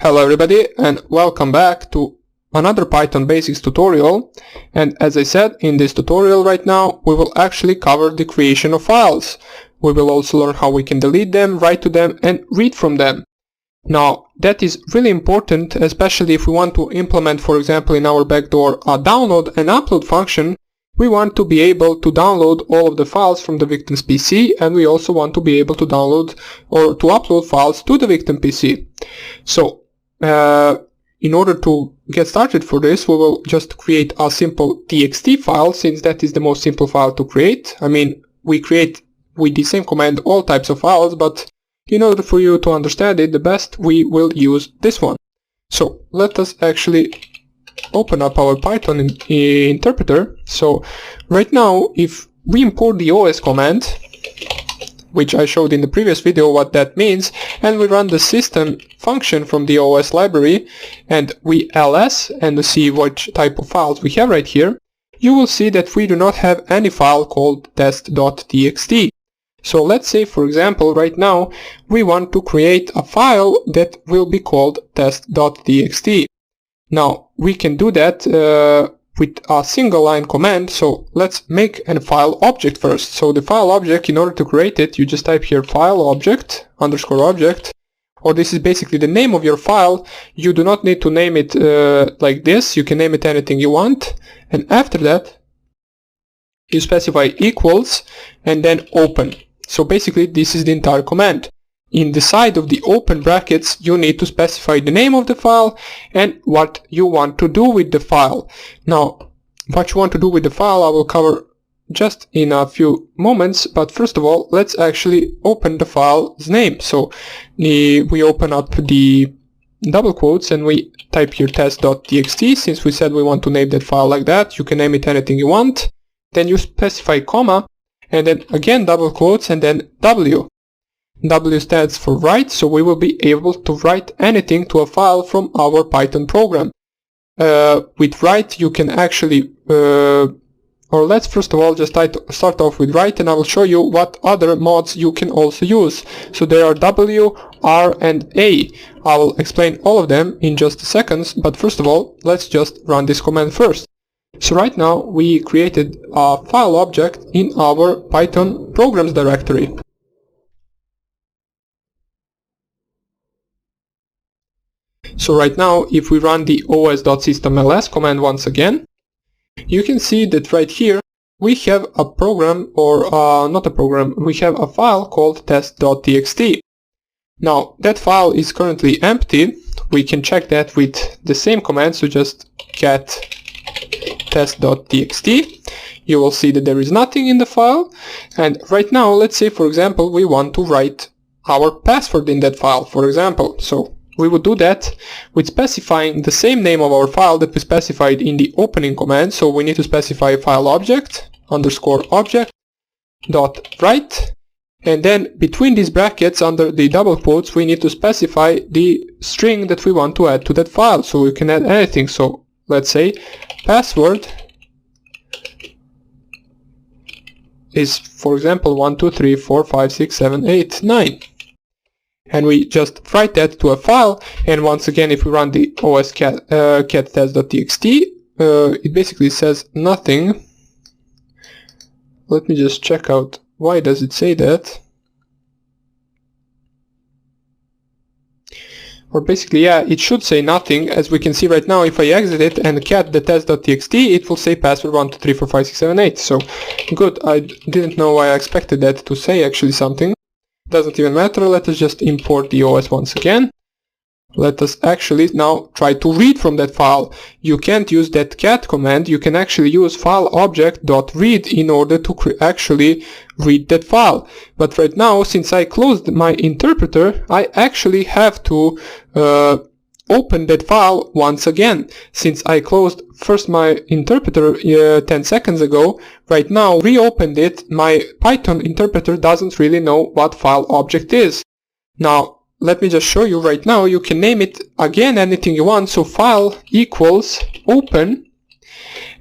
Hello everybody and welcome back to another Python basics tutorial. And as I said, in this tutorial right now we will actually cover the creation of files. We will also learn how we can delete them, write to them and read from them. Now that is really important, especially if we want to implement, for example, in our backdoor a download and upload function. We want to be able to download all of the files from the victim's PC, and we also want to be able to download or to upload files to the victim PC. So in order to get started for this, we will just create a simple txt file, since that is the most simple file to create. I mean, we create with the same command all types of files, but in order for you to understand it the best, we will use this one. So let us actually open up our Python interpreter. So right now, if we import the OS command, which I showed in the previous video what that means, and we run the system function from the OS library, and we ls and see which type of files we have right here, you will see that we do not have any file called test.txt. So let's say, for example, right now we want to create a file that will be called test.txt. Now we can do that with a single line command. So let's make a file object first. So the file object, in order to create it, you just type here file object underscore object, or this is basically the name of your file. You do not need to name it like this. You can name it anything you want, and after that you specify equals and then open. So basically this is the entire command. In the side of the open brackets you need to specify the name of the file and what you want to do with the file. Now what you want to do with the file I will cover just in a few moments, but first of all let's actually open the file's name. So we open up the double quotes and we type here test.txt. Since we said we want to name that file like that, you can name it anything you want. Then you specify comma and then again double quotes and then W. W stands for write, so we will be able to write anything to a file from our Python program. With write you can actually, or let's first of all just start off with write, and I will show you what other mods you can also use. So there are W, R and A. I will explain all of them in just a second, but first of all let's just run this command first. So right now we created a file object in our Python programs directory. So right now, if we run the os.systemls command once again, you can see that right here we have a program, or not a program, we have a file called test.txt. Now that file is currently empty. We can check that with the same command, so just cat test.txt. You will see that there is nothing in the file. And right now, let's say for example we want to write our password in that file, for example. So we would do that with specifying the same name of our file that we specified in the opening command. So we need to specify file object underscore object dot write, and then between these brackets under the double quotes we need to specify the string that we want to add to that file. So we can add anything. So let's say password is, for example, 1 2 3 4 5 6 7 8 9. And we just write that to a file, and once again if we run the os cat test.txt, it basically says nothing. Let me just check out why does it say that. Or basically, yeah, it should say nothing. As we can see right now, if I exit it and cat the test.txt, it will say password 1 2 3 4 5 6 7 8. So good, I didn't know why I expected that to say actually something. Doesn't even matter. Let us just import the OS once again. Let us actually now try to read from that file. You can't use that cat command. You can actually use file object.read in order to actually read that file. But right now, since I closed my interpreter, I actually have to open that file once again. Since I closed first my interpreter 10 seconds ago, right now reopened it, my Python interpreter doesn't really know what file object is. Now let me just show you right now. You can name it again anything you want. So file equals open,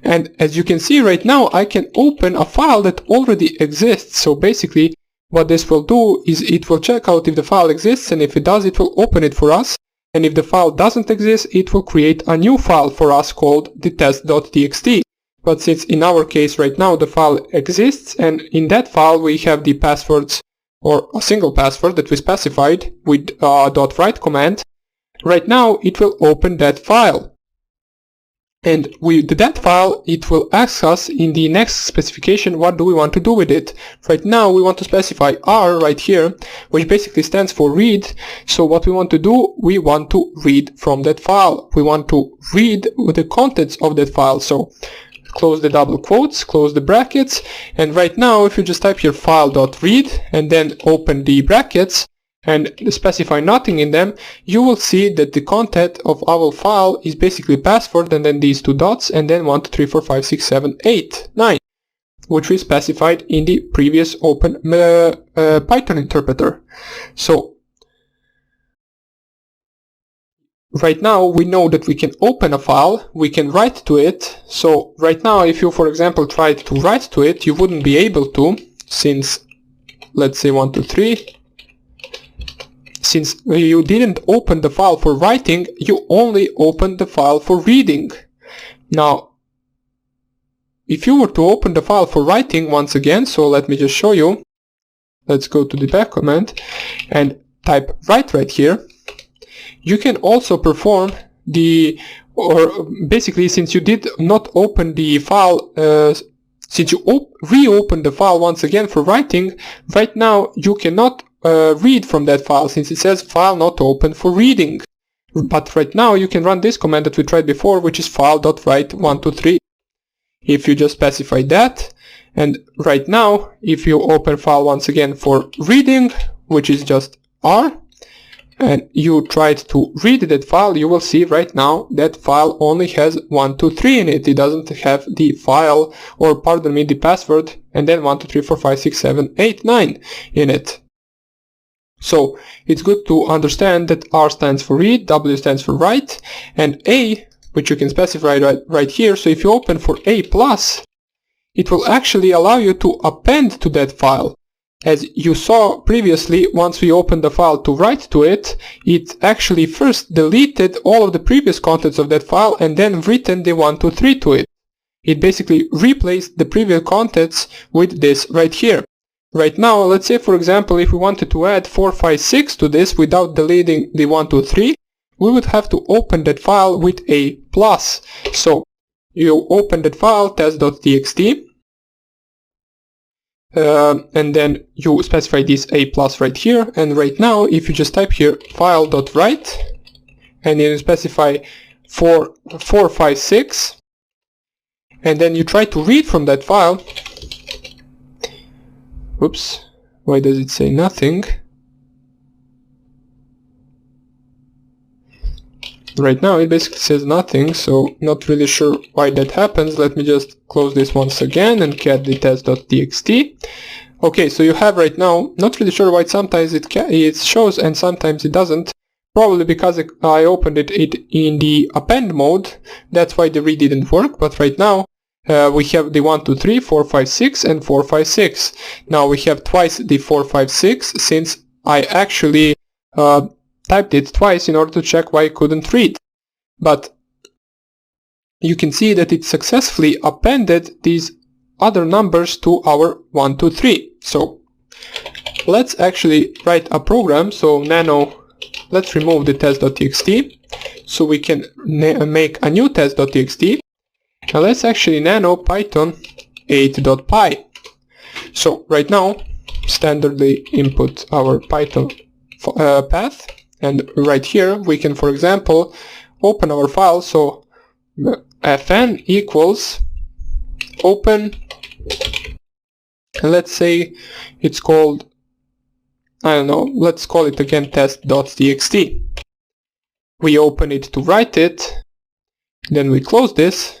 and as you can see right now I can open a file that already exists. So basically what this will do is it will check out if the file exists, and if it does it will open it for us. and if the file doesn't exist, it will create a new file for us called the test.txt. But since in our case right now the file exists, and in that file we have the passwords, or a single password that we specified with .write command, right now it will open that file. And with that file, it will ask us in the next specification what do we want to do with it. Right now we want to specify R right here, which basically stands for read. So what we want to do, we want to read from that file. We want to read the contents of that file. So close the double quotes, close the brackets, and right now if you just type here file.read and then open the brackets and specify nothing in them, you will see that the content of our file is basically password and then these two dots and then 1, 2, 3, 4, 5, 6, 7, 8, 9, which we specified in the previous open Python interpreter. So right now we know that we can open a file, we can write to it. So right now if you, for example, tried to write to it, you wouldn't be able to, since, let's say 1, 2, 3, since you didn't open the file for writing, you only opened the file for reading. Now, if you were to open the file for writing once again, so let me just show you. Let's go to the back command and type write right here. You can also perform the, or basically since you did not open the file, since you reopen the file once again for writing, right now you cannot read from that file, since it says file not open for reading. But right now you can run this command that we tried before, which is file.write123. If you just specify that, and right now if you open file once again for reading, which is just R, and you tried to read that file, you will see right now that file only has 1, 2, 3 in it. It doesn't have the file, or pardon me, the password, and then 1, 2, 3, 4, 5, 6, 7, 8, 9 in it. So it's good to understand that R stands for read, W stands for write, and A, which you can specify right here. So if you open for A+, it will actually allow you to append to that file. As you saw previously, once we opened the file to write to it, it actually first deleted all of the previous contents of that file and then written the 1, 2, 3 to it. It basically replaced the previous contents with this right here. Right now, let's say for example, if we wanted to add 4, 5, 6 to this without deleting the 1, 2, 3, we would have to open that file with A+. So you open that file, test.txt, and then you specify this A+ right here, and right now if you just type here file.write and you specify 4, 5, 6, and then you try to read from that file. Oops, why does it say nothing? Right now it basically says nothing, so not really sure why that happens. Let me just close this once again and get the test.txt. Okay, so you have right now, not really sure why sometimes it shows and sometimes it doesn't. Probably because I opened it in the append mode, that's why the read didn't work, but right now we have the 1, 2, 3, 4, 5, 6 and 4, 5, 6. Now we have twice the 4, 5, 6 since I actually typed it twice in order to check why I couldn't read. But you can see that it successfully appended these other numbers to our 1, 2, 3. So let's actually write a program. So nano, let's remove the test.txt so we can make a new test.txt. Now let's actually nano python 8.py. So right now standardly input our Python path, and right here we can, for example, open our file. So fn equals open, and let's say it's called, I don't know, let's call it again test.txt. We open it to write it, then we close this.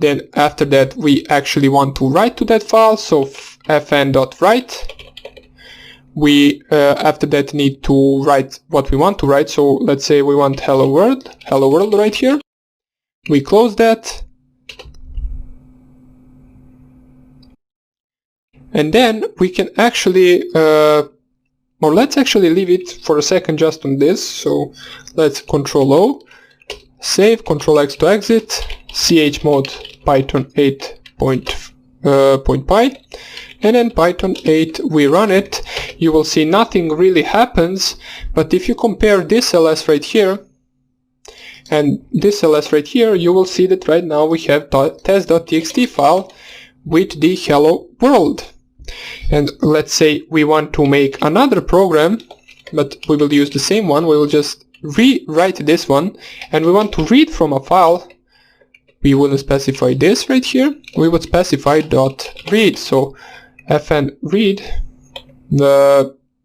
Then after that we actually want to write to that file, so fn.write. We after that need to write what we want to write, so let's say we want hello world right here. We close that. And then we can actually or let's actually leave it for a second just on this. So let's Control O, save, Control X to exit, chmod python 8.py, and then Python 8 we run it. You will see nothing really happens, but if you compare this ls right here and this ls right here, you will see that right now we have test.txt file with the hello world. And let's say we want to make another program, but we will use the same one. We will just rewrite this one, and we want to read from a file. We wouldn't specify this right here. We would specify .read. So fn read.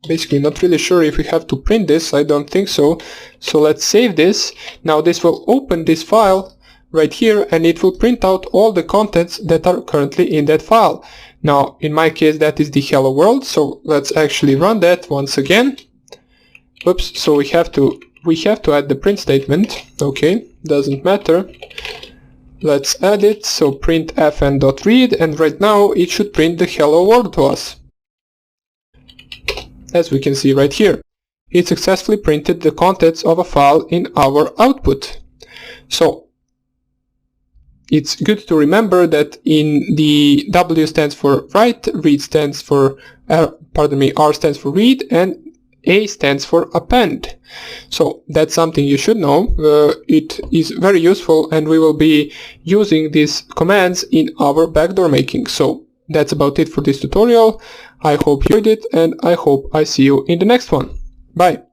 Basically not really sure if we have to print this. I don't think so. So let's save this. Now this will open this file right here, and it will print out all the contents that are currently in that file. Now in my case that is the hello world, so let's actually run that once again. Oops, so we have to add the print statement. Okay, doesn't matter. Let's add it. So print fn.read, and right now it should print the hello world to us. As we can see right here, it successfully printed the contents of a file in our output. So it's good to remember that in the W stands for write, read stands for R stands for read, and A stands for append. So that's something you should know. It is very useful, and we will be using these commands in our backdoor making. So that's about it for this tutorial. I hope you enjoyed it, and I hope I see you in the next one. Bye!